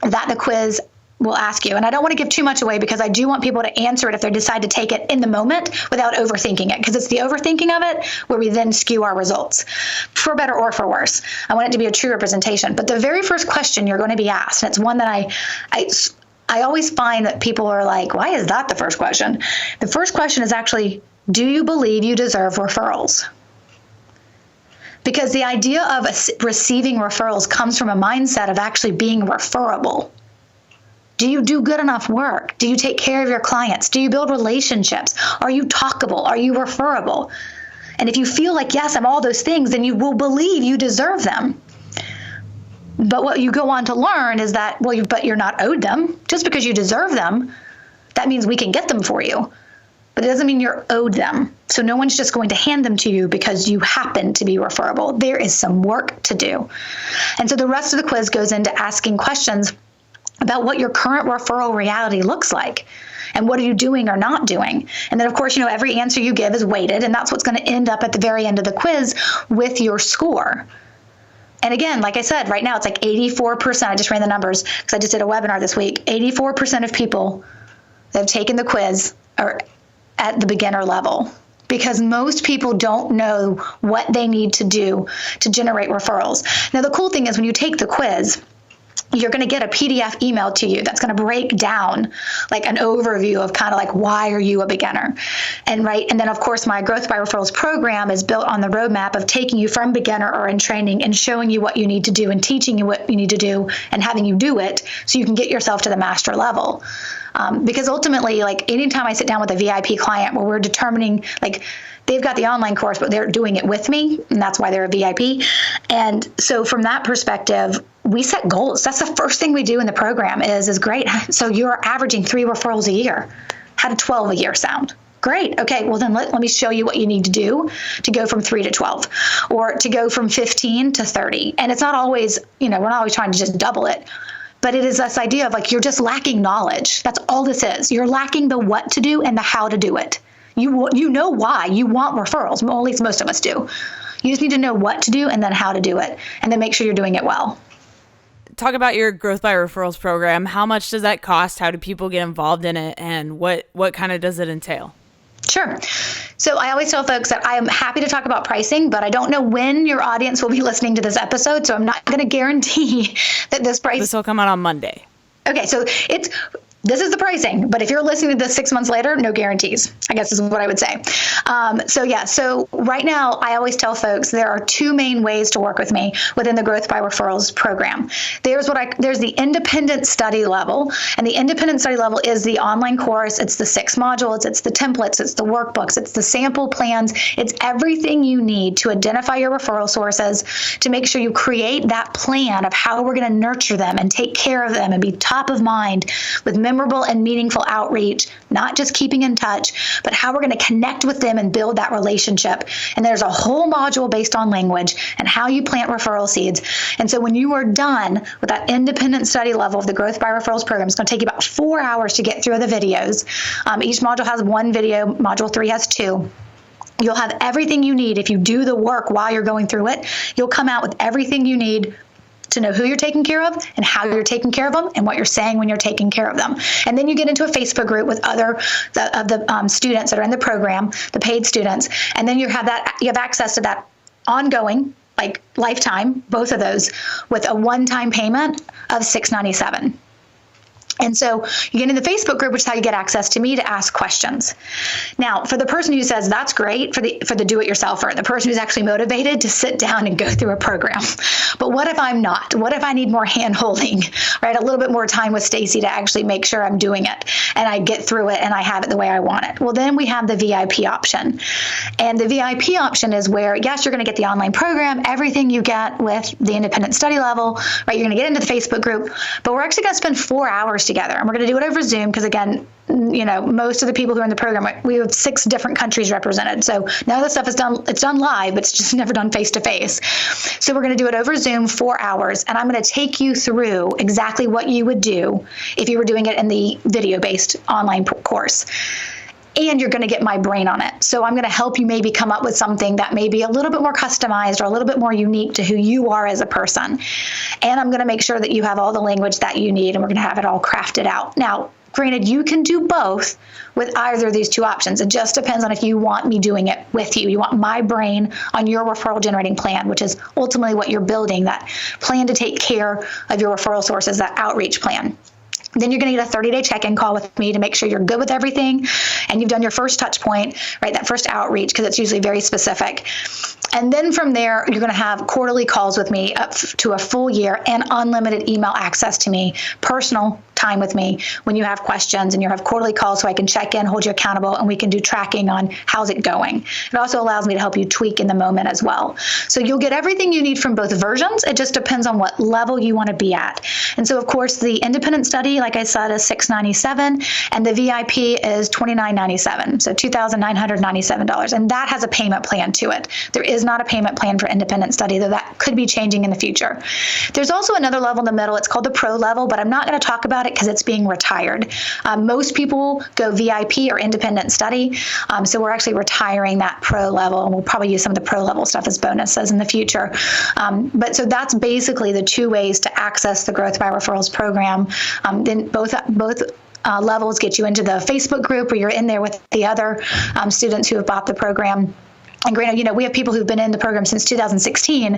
Speaker 2: that the quiz will ask you, and I don't want to give too much away because I do want people to answer it if they decide to take it in the moment without overthinking it, because it's the overthinking of it where we then skew our results, for better or for worse. I want it to be a true representation. But the very first question you're going to be asked, and it's one that I always find that people are like, why is that the first question? The first question is actually, do you believe you deserve referrals? Because the idea of receiving referrals comes from a mindset of actually being referable. Do you do good enough work? Do you take care of your clients? Do you build relationships? Are you talkable? Are you referable? And if you feel like, yes, I'm all those things, then you will believe you deserve them. But what you go on to learn is that, but you're not owed them. Just because you deserve them, that means we can get them for you. But it doesn't mean you're owed them. So no one's just going to hand them to you because you happen to be referable. There is some work to do. And so the rest of the quiz goes into asking questions about what your current referral reality looks like and what are you doing or not doing. And then, of course, every answer you give is weighted, and that's what's going to end up at the very end of the quiz with your score. And again, like I said, right now it's like 84%. I just ran the numbers because I just did a webinar this week. 84% of people that have taken the quiz are at the beginner level, because most people don't know what they need to do to generate referrals. Now, the cool thing is when you take the quiz, you're going to get a PDF emailed to you that's going to break down an overview of kind of why are you a beginner? And then of course my Growth by Referrals program is built on the roadmap of taking you from beginner or in training and showing you what you need to do and teaching you what you need to do and having you do it so you can get yourself to the master level. Because ultimately, anytime I sit down with a VIP client where we're determining, they've got the online course, but they're doing it with me, and that's why they're a VIP. And so from that perspective, we set goals. That's the first thing we do in the program is great. So you're averaging 3 referrals a year. How did 12 a year sound? Great. Okay. Well, then let me show you what you need to do to go from 3 to 12 or to go from 15 to 30. And it's not always, we're not always trying to just double it, but it is this idea of like, you're just lacking knowledge. That's all this is. You're lacking the what to do and the how to do it. You know why you want referrals. Well, at least most of us do. You just need to know what to do and then how to do it, and then make sure you're doing it well.
Speaker 1: Talk about your Growth by Referrals program. How much does that cost? How do people get involved in it? And what kind of does it entail?
Speaker 2: Sure. So I always tell folks that I am happy to talk about pricing, but I don't know when your audience will be listening to this episode, so I'm not going to guarantee that this price.
Speaker 1: This will come out on Monday.
Speaker 2: Okay, so this is the pricing, but if you're listening to this 6 months later, no guarantees, I guess is what I would say. So right now, I always tell folks there are two main ways to work with me within the Growth by Referrals program. There's the independent study level, and the independent study level is the online course. It's the 6 modules, it's the templates, it's the workbooks, it's the sample plans, it's everything you need to identify your referral sources, to make sure you create that plan of how we're going to nurture them and take care of them and be top of mind with memorable and meaningful outreach, not just keeping in touch, but how we're going to connect with them and build that relationship. And there's a whole module based on language and how you plant referral seeds. And so when you are done with that independent study level of the Growth by Referrals program, it's going to take you about 4 hours to get through the videos. Each module has 1 video. Module 3 has 2. You'll have everything you need. If you do the work while you're going through it, you'll come out with everything you need to know who you're taking care of and how you're taking care of them and what you're saying when you're taking care of them. And then you get into a Facebook group with other of the students that are in the program, the paid students. And then you have access to that ongoing, like lifetime, both of those, with a one-time payment of $697. And so you get in the Facebook group, which is how you get access to me to ask questions. Now, for the person who says that's great, for the do-it-yourselfer, the person who's actually motivated to sit down and go through a program. But what if I'm not? What if I need more hand-holding, right? A little bit more time with Stacey to actually make sure I'm doing it and I get through it and I have it the way I want it. Well, then we have the VIP option. And the VIP option is where, yes, you're going to get the online program, everything you get with the independent study level, right? You're going to get into the Facebook group, but we're actually going to spend 4 hours together. And we're going to do it over Zoom because, again, most of the people who are in the program, we have 6 different countries represented. So none of the stuff is done, it's done live, but it's just never done face-to-face. So we're going to do it over Zoom 4 hours, and I'm going to take you through exactly what you would do if you were doing it in the video-based online course. And you're going to get my brain on it. So I'm going to help you maybe come up with something that may be a little bit more customized or a little bit more unique to who you are as a person. And I'm going to make sure that you have all the language that you need, and we're going to have it all crafted out. Now, granted, you can do both with either of these 2 options. It just depends on if you want me doing it with you. You want my brain on your referral generating plan, which is ultimately what you're building, that plan to take care of your referral sources, that outreach plan. Then you're going to get a 30-day check-in call with me to make sure you're good with everything and you've done your first touch point, right, that first outreach, because it's usually very specific. And then from there, you're going to have quarterly calls with me up to a full year and unlimited email access to me, personal time with me when you have questions, and you have quarterly calls so I can check in, hold you accountable, and we can do tracking on how's it going. It also allows me to help you tweak in the moment as well. So you'll get everything you need from both versions. It just depends on what level you want to be at. And so, of course, the independent study, like I said, is $697, and the VIP is $29.97, so $2,997. And that has a payment plan to it. There is not a payment plan for independent study, though that could be changing in the future. There's also another level in the middle. It's called the pro level, but I'm not going to talk about it because it's being retired. Most people go VIP or independent study, so we're actually retiring that pro level, and we'll probably use some of the pro level stuff as bonuses in the future. But so that's basically the 2 ways to access the Growth by Referrals program. Then both levels get you into the Facebook group where you're in there with the other students who have bought the program. And granted, we have people who've been in the program since 2016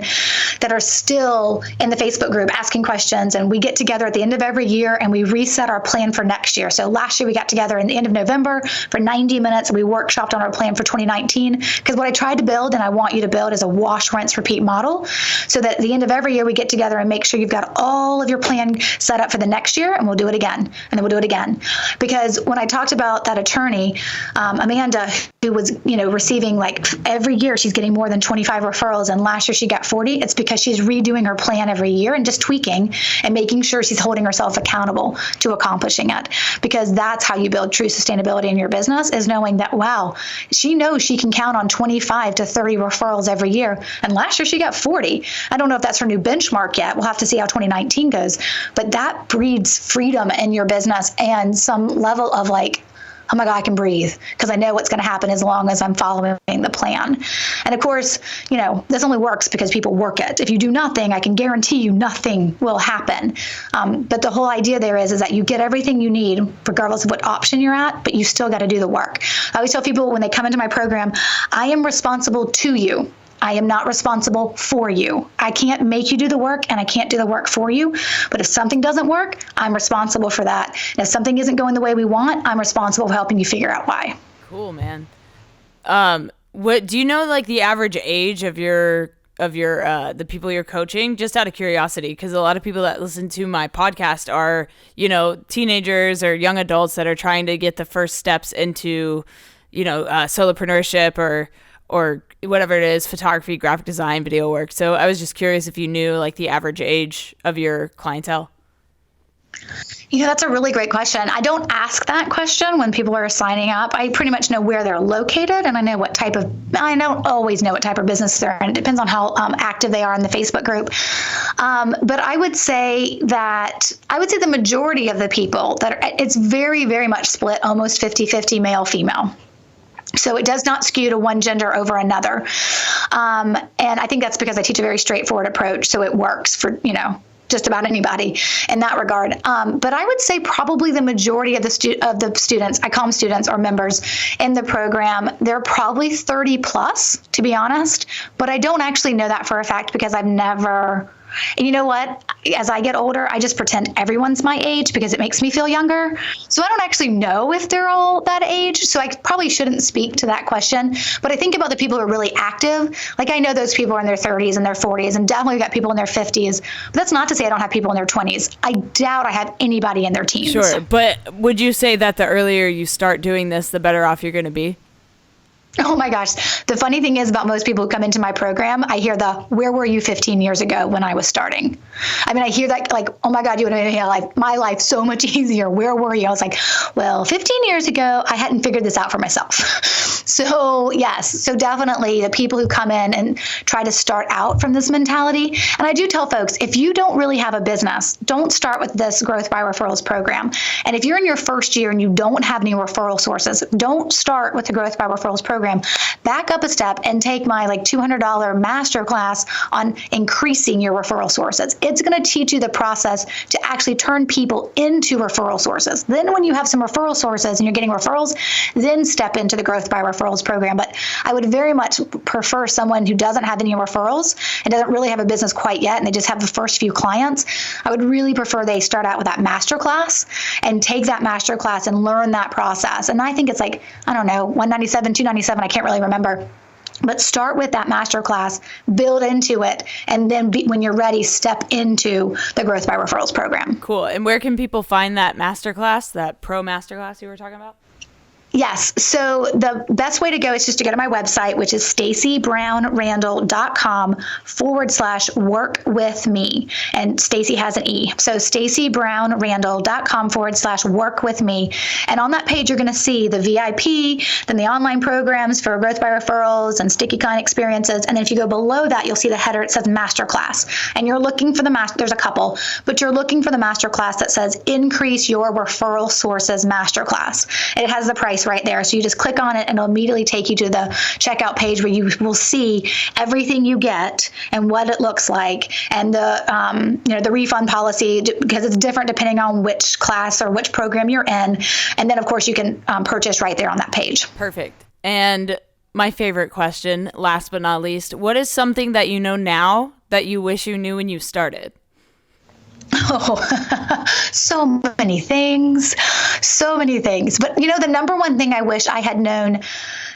Speaker 2: that are still in the Facebook group asking questions. And we get together at the end of every year and we reset our plan for next year. So last year we got together in the end of November for 90 minutes and we workshopped on our plan for 2019. Because what I tried to build, and I want you to build, is a wash, rinse, repeat model. So that at the end of every year we get together and make sure you've got all of your plan set up for the next year, and we'll do it again. And then we'll do it again. Because when I talked about that attorney, Amanda, who was, receiving like every year she's getting more than 25 referrals, and last year she got 40, it's because she's redoing her plan every year and just tweaking and making sure she's holding herself accountable to accomplishing it. Because that's how you build true sustainability in your business, is knowing that, wow, she knows she can count on 25 to 30 referrals every year. And last year she got 40. I don't know if that's her new benchmark yet. We'll have to see how 2019 goes. But that breeds freedom in your business and some level of like, oh my God, I can breathe because I know what's going to happen as long as I'm following the plan. And of course, this only works because people work it. If you do nothing, I can guarantee you nothing will happen. But the whole idea there is that you get everything you need regardless of what option you're at, but you still got to do the work. I always tell people when they come into my program, I am responsible to you. I am not responsible for you. I can't make you do the work, and I can't do the work for you. But if something doesn't work, I'm responsible for that. And if something isn't going the way we want, I'm responsible for helping you figure out why.
Speaker 1: Cool, man. What do you know, like the average age of the people you're coaching? Just out of curiosity, because a lot of people that listen to my podcast are, teenagers or young adults that are trying to get the first steps into, solopreneurship or whatever it is, photography, graphic design, video work. So I was just curious if you knew like the average age of your clientele.
Speaker 2: That's a really great question. I don't ask that question when people are signing up. I pretty much know where they're located, and I don't always know what type of business they're in. It depends on how active they are in the Facebook group. But I would say the majority of the people it's very, very much split, almost 50-50 male, female. So it does not skew to one gender over another. And I think that's because I teach a very straightforward approach. So it works for, just about anybody in that regard. But I would say probably the majority of the students, I call them students or members in the program, they're probably 30 plus, to be honest. But I don't actually know that for a fact because I've never... And you know what? As I get older, I just pretend everyone's my age because it makes me feel younger. So I don't actually know if they're all that age. So I probably shouldn't speak to that question. But I think about the people who are really active. Like I know those people are in their 30s and their 40s, and definitely got people in their 50s. But that's not to say I don't have people in their 20s. I doubt I have anybody in their teens.
Speaker 1: Sure. But would you say that the earlier you start doing this, the better off you're going to be?
Speaker 2: Oh my gosh. The funny thing is about most people who come into my program, I hear where were you 15 years ago when I was starting? I mean, I hear that like, oh my God, you would have made my life so much easier. Where were you? I was like, well, 15 years ago, I hadn't figured this out for myself. So yes, so definitely the people who come in and try to start out from this mentality. And I do tell folks, if you don't really have a business, don't start with this Growth by Referrals program. And if you're in your first year and you don't have any referral sources, don't start with the Growth by Referrals program. Back up a step and take my $200 masterclass on increasing your referral sources. It's going to teach you the process to actually turn people into referral sources. Then when you have some referral sources and you're getting referrals, then step into the Growth by Referrals program. But I would very much prefer someone who doesn't have any referrals and doesn't really have a business quite yet, and they just have the first few clients. I would really prefer they start out with that masterclass and take that masterclass and learn that process. And I think it's like, I don't know, $197, $297, I can't really remember. But start with that masterclass, build into it, and then when you're ready, step into the Growth by Referrals program.
Speaker 1: Cool. And where can people find that masterclass, that pro masterclass you were talking about?
Speaker 2: Yes. So the best way to go is just to go to my website, which is staceybrownrandall.com/work-with-me. And Stacey has an E. So staceybrownrandall.com/work-with-me. And on that page, you're going to see the VIP, then the online programs for Growth by Referrals and sticky client experiences. And then if you go below that, you'll see the header. It says masterclass. And you're looking for there's a couple, but you're looking for the masterclass that says increase your referral sources masterclass. And it has the price right there. So you just click on it and it'll immediately take you to the checkout page where you will see everything you get and what it looks like, and the refund policy, because it's different depending on which class or which program you're in. And then of course you can purchase right there on that page.
Speaker 1: Perfect. And my favorite question, last but not least, what is something that you know now that you wish you knew when you started?
Speaker 2: Oh, so many things. But, the number one thing I wish I had known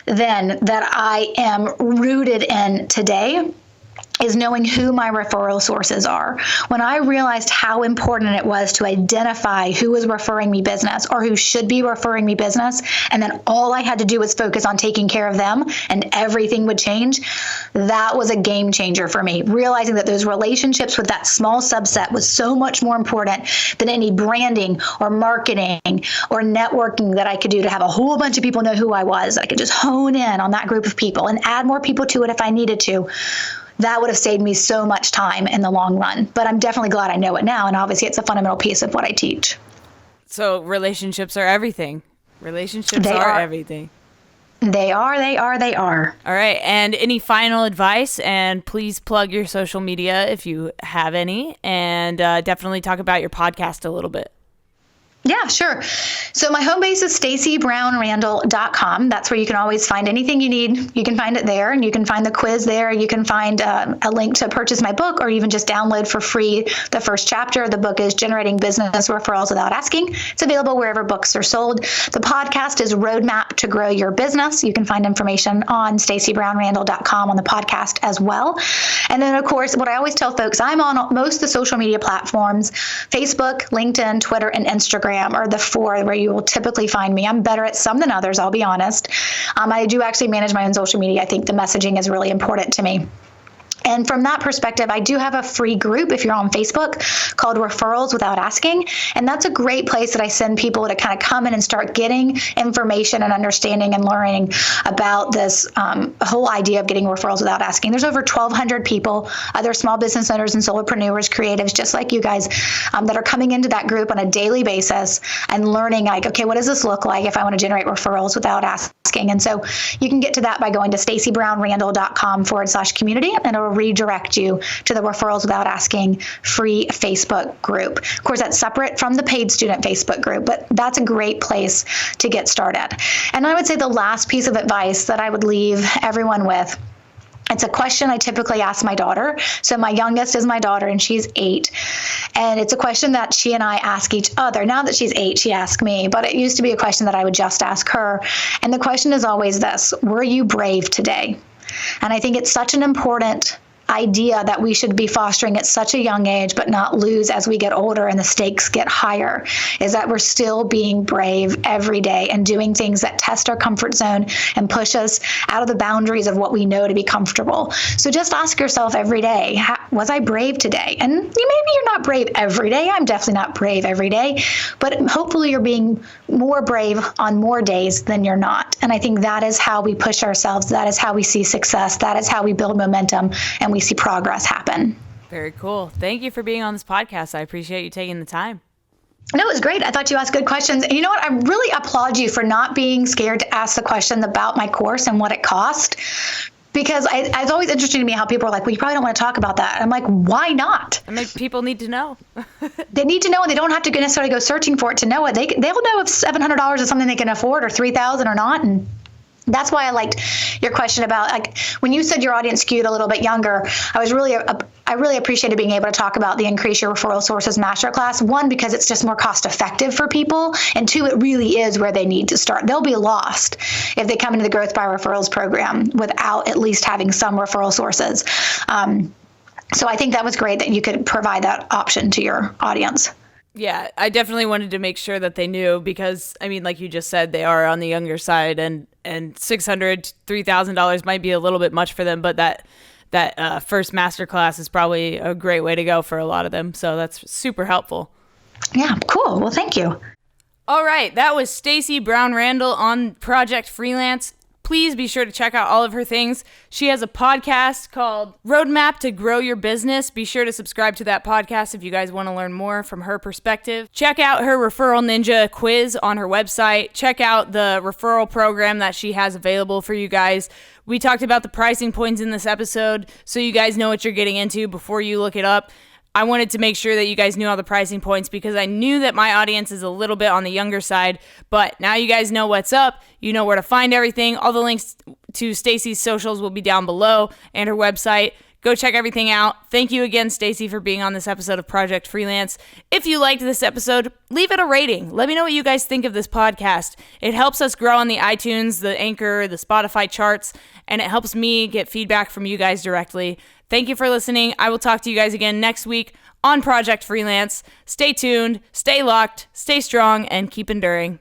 Speaker 2: then that I am rooted in today is knowing who my referral sources are. When I realized how important it was to identify who was referring me business or who should be referring me business, and then all I had to do was focus on taking care of them and everything would change, that was a game changer for me. Realizing that those relationships with that small subset was so much more important than any branding or marketing or networking that I could do to have a whole bunch of people know who I was. I could just hone in on that group of people and add more people to it if I needed to. That would have saved me so much time in the long run. But I'm definitely glad I know it now. And obviously, it's a fundamental piece of what I teach.
Speaker 1: So relationships are everything. Relationships are everything.
Speaker 2: They are.
Speaker 1: All right. And any final advice? And please plug your social media if you have any. And definitely talk about your podcast a little bit.
Speaker 2: Yeah, sure. So my home base is staceybrownrandall.com. That's where you can always find anything you need. You can find it there, and you can find the quiz there. You can find a link to purchase my book, or even just download for free the first chapter. The book is Generating Business Referrals Without Asking. It's available wherever books are sold. The podcast is Roadmap to Grow Your Business. You can find information on staceybrownrandall.com on the podcast as well. And then, of course, what I always tell folks, I'm on most of the social media platforms: Facebook, LinkedIn, Twitter, and Instagram are the four where you will typically find me. I'm better at some than others, I'll be honest. I do actually manage my own social media. I think the messaging is really important to me. And from that perspective, I do have a free group if you're on Facebook called Referrals Without Asking. And that's a great place that I send people to kind of come in and start getting information and understanding and learning about this whole idea of getting referrals without asking. There's over 1,200 people, other small business owners and solopreneurs, creatives, just like you guys, that are coming into that group on a daily basis and learning, like, okay, what does this look like if I want to generate referrals without asking? And so you can get to that by going to staceybrownrandall.com/community, and it'll redirect you to the Referrals Without Asking free Facebook group. Of course, that's separate from the paid student Facebook group, but that's a great place to get started. And I would say the last piece of advice that I would leave everyone with, it's a question I typically ask my daughter. So my youngest is my daughter, and she's 8. And it's a question that she and I ask each other. Now that she's 8, she asks me, but it used to be a question that I would just ask her. And the question is always this: were you brave today? And I think it's such an important idea that we should be fostering at such a young age, but not lose as we get older and the stakes get higher, is that we're still being brave every day and doing things that test our comfort zone and push us out of the boundaries of what we know to be comfortable. So just ask yourself every day, was I brave today? And maybe you're not brave every day. I'm definitely not brave every day, but hopefully you're being more brave on more days than you're not. And I think that is how we push ourselves. That is how we see success. That is how we build momentum and we see progress happen.
Speaker 1: Very cool. Thank you for being on this podcast. I appreciate you taking the time.
Speaker 2: No, it was great. I thought you asked good questions. And you know what? I really applaud you for not being scared to ask the question about my course and what it cost. Because it's always interesting to me how people are like, well, you probably don't want to talk about that. I'm like, why not?
Speaker 1: I mean, people need to know.
Speaker 2: They need to know, and they don't have to necessarily go searching for it to know it. They'll know if $700 is something they can afford or $3,000 or not. And that's why I liked your question about, like, when you said your audience skewed a little bit younger, I really appreciated being able to talk about the Increase Your Referral Sources Masterclass. One, because it's just more cost effective for people. And two, it really is where they need to start. They'll be lost if they come into the Growth by Referrals program without at least having some referral sources. So I think that was great that you could provide that option to your audience.
Speaker 1: Yeah, I definitely wanted to make sure that they knew because, I mean, like you just said, they are on the younger side, and $600, $3,000 might be a little bit much for them, but that first masterclass is probably a great way to go for a lot of them. So that's super helpful.
Speaker 2: Yeah, cool. Well, thank you.
Speaker 1: All right, that was Stacey Brown Randall on Project Freelance. Please be sure to check out all of her things. She has a podcast called Roadmap to Grow Your Business. Be sure to subscribe to that podcast if you guys want to learn more from her perspective. Check out her Referral Ninja quiz on her website. Check out the referral program that she has available for you guys. We talked about the pricing points in this episode, so you guys know what you're getting into before you look it up. I wanted to make sure that you guys knew all the pricing points because I knew that my audience is a little bit on the younger side, but now you guys know what's up. You know where to find everything. All the links to Stacey's socials will be down below and her website. Go check everything out. Thank you again, Stacey, for being on this episode of Project Freelance. If you liked this episode, leave it a rating. Let me know what you guys think of this podcast. It helps us grow on the iTunes, the Anchor, the Spotify charts, and it helps me get feedback from you guys directly. Thank you for listening. I will talk to you guys again next week on Project Freelance. Stay tuned, stay locked, stay strong, and keep enduring.